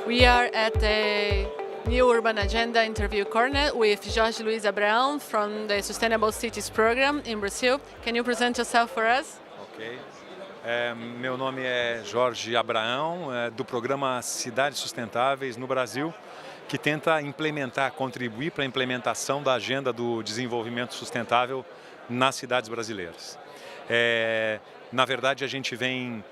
We are at the New Urban Agenda interview corner with Jorge Luiz Abraão from the Sustainable Cities Program in Brazil. Can you present yourself for us? Ok. Meu nome é Jorge Abraão, do programa Cidades Sustentáveis no Brasil, que tenta implementar, contribuir para a implementação da agenda do desenvolvimento sustentável nas cidades brasileiras. Na verdade, a gente vem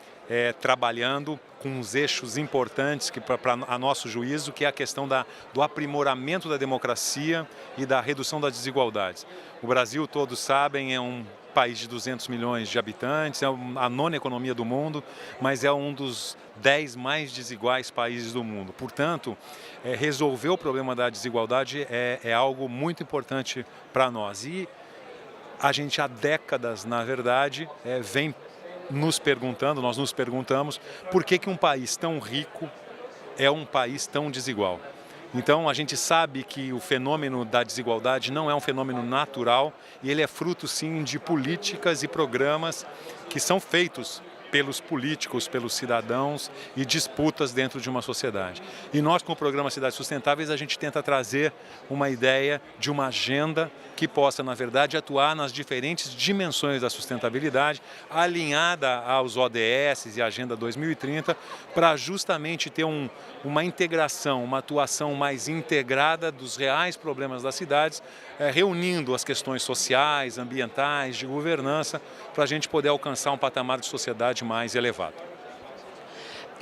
trabalhando com uns eixos importantes que, para a nosso juízo, que é a questão do aprimoramento da democracia e da redução das desigualdades. O Brasil, todos sabem, é um país de 200 milhões de habitantes, é a nona economia do mundo, mas é um dos 10 mais desiguais países do mundo. Portanto, resolver o problema da desigualdade é algo muito importante para nós. E a gente há décadas, na verdade, vem nos perguntamos por que um país tão rico é um país tão desigual. Então, a gente sabe que o fenômeno da desigualdade não é um fenômeno natural e ele é fruto, sim, de políticas e programas que são feitos pelos políticos, pelos cidadãos e disputas dentro de uma sociedade. E nós, com o programa Cidades Sustentáveis, a gente tenta trazer uma ideia de uma agenda que possa, na verdade, atuar nas diferentes dimensões da sustentabilidade, alinhada aos ODS e à Agenda 2030, para justamente ter uma integração, uma atuação mais integrada dos reais problemas das cidades, reunindo as questões sociais, ambientais, de governança, para a gente poder alcançar um patamar de sociedade mais elevado.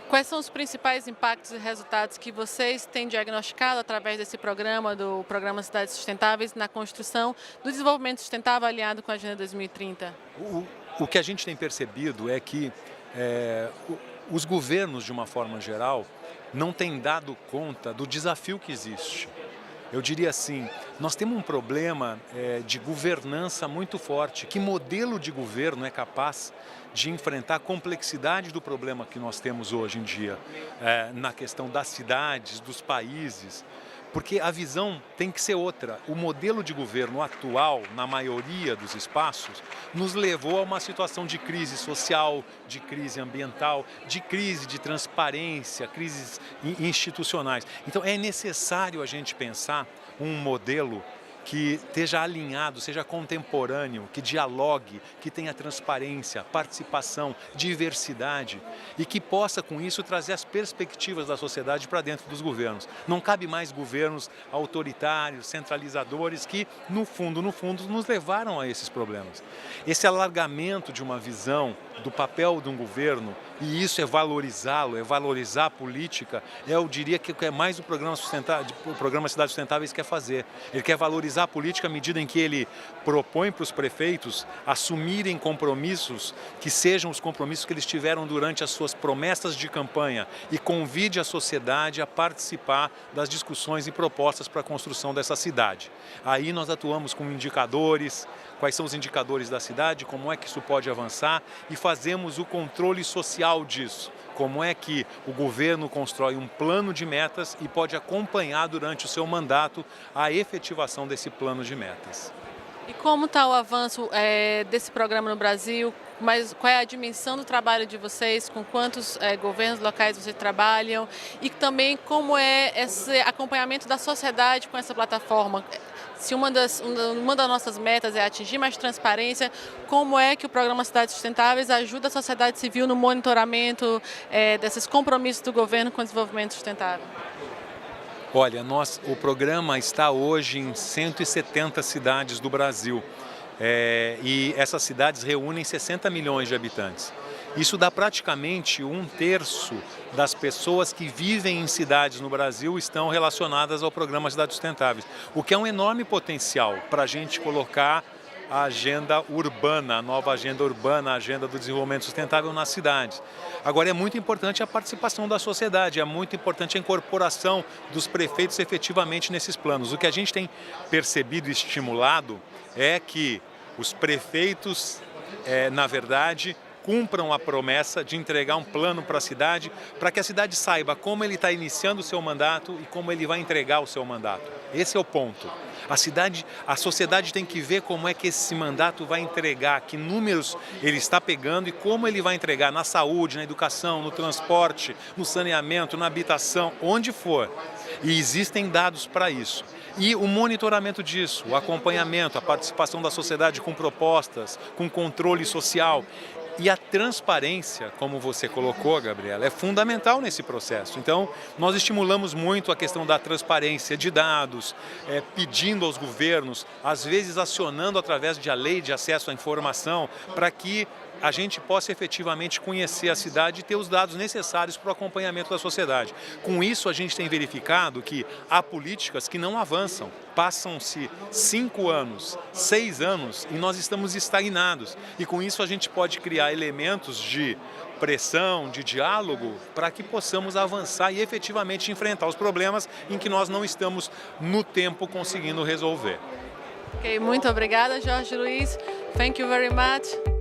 Quais são os principais impactos e resultados que vocês têm diagnosticado através desse programa, do Programa Cidades Sustentáveis, na construção do desenvolvimento sustentável alinhado com a Agenda 2030? O que a gente tem percebido é que os governos, de uma forma geral, não têm dado conta do desafio que existe. Eu diria assim, nós temos um problema de governança muito forte. Que modelo de governo é capaz de enfrentar a complexidade do problema que nós temos hoje em dia, na questão das cidades, dos países? Porque a visão tem que ser outra. O modelo de governo atual, na maioria dos espaços, nos levou a uma situação de crise social, de crise ambiental, de crise de transparência, crises institucionais. Então é necessário a gente pensar um modelo que esteja alinhado, seja contemporâneo, que dialogue, que tenha transparência, participação, diversidade e que possa, com isso, trazer as perspectivas da sociedade para dentro dos governos. Não cabe mais governos autoritários, centralizadores, que, no fundo, nos levaram a esses problemas. Esse alargamento de uma visão do papel de um governo, e isso é valorizá-lo, é valorizar a política, eu diria que é mais o programa Cidades Sustentáveis quer fazer. Ele quer valorizar a política à medida em que ele propõe para os prefeitos assumirem compromissos que sejam os compromissos que eles tiveram durante as suas promessas de campanha e convide a sociedade a participar das discussões e propostas para a construção dessa cidade. Aí nós atuamos com indicadores, quais são os indicadores da cidade, como é que isso pode avançar e fazemos o controle social disso. Como é que o governo constrói um plano de metas e pode acompanhar durante o seu mandato a efetivação desse plano de metas. E como está o avanço desse programa no Brasil? Qual é a dimensão do trabalho de vocês? Com quantos governos locais vocês trabalham? E também como é esse acompanhamento da sociedade com essa plataforma? Se uma das nossas metas é atingir mais transparência, como é que o programa Cidades Sustentáveis ajuda a sociedade civil no monitoramento desses compromissos do governo com o desenvolvimento sustentável? Olha, o programa está hoje em 170 cidades do Brasil e essas cidades reúnem 60 milhões de habitantes. Isso dá praticamente 1/3 das pessoas que vivem em cidades no Brasil estão relacionadas ao programa Cidades Sustentáveis, o que é um enorme potencial para a gente colocar a agenda urbana, a nova agenda urbana, a agenda do desenvolvimento sustentável nas cidades. Agora, é muito importante a participação da sociedade, é muito importante a incorporação dos prefeitos efetivamente nesses planos. O que a gente tem percebido e estimulado é que os prefeitos, na verdade, cumpram a promessa de entregar um plano para a cidade, para que a cidade saiba como ele está iniciando o seu mandato e como ele vai entregar o seu mandato. Esse é o ponto. A sociedade tem que ver como é que esse mandato vai entregar, que números ele está pegando e como ele vai entregar na saúde, na educação, no transporte, no saneamento, na habitação, onde for. E existem dados para isso. E o monitoramento disso, o acompanhamento, a participação da sociedade com propostas, com controle social. E a transparência, como você colocou, Gabriela, é fundamental nesse processo. Então, nós estimulamos muito a questão da transparência de dados, pedindo aos governos, às vezes acionando através de a lei de acesso à informação, para que a gente possa efetivamente conhecer a cidade e ter os dados necessários para o acompanhamento da sociedade. Com isso, a gente tem verificado que há políticas que não avançam. Passam-se 5 anos, 6 anos e nós estamos estagnados. E com isso a gente pode criar elementos de pressão, de diálogo, para que possamos avançar e efetivamente enfrentar os problemas em que nós não estamos no tempo conseguindo resolver. Ok, muito obrigada, Jorge Luiz. Thank you very much.